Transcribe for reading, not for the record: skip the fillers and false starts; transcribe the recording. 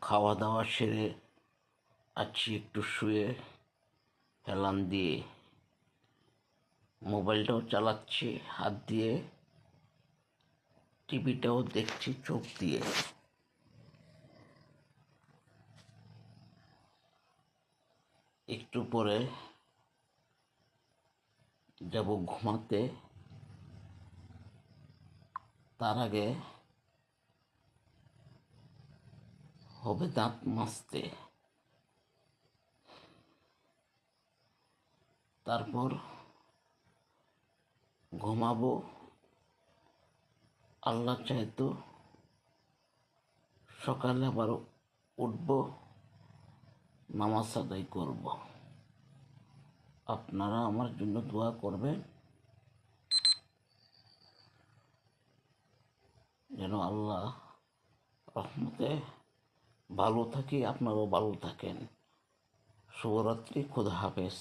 খাওয়া দাওয়া সেরে আছি একটু শুয়ে হেলান দিয়ে, মোবাইলটাও চালাচ্ছি হাত দিয়ে, টিভিটাও দেখছি চোখ দিয়ে। একটু পরে যাব ঘুমাতে, তার আগে হবে দাঁত মাজতে, তারপর ঘুমাবো। আল্লাহ চায় তো সকালে আবার উঠবো, নামাজ আদায় করব। আপনারা আমার জন্য দোয়া করবেন যেন আল্লাহ রহমতে ভালো থাকি, আপনারাও ভালো থাকেন। শুভরাত্রি, খোদা হাফেজ।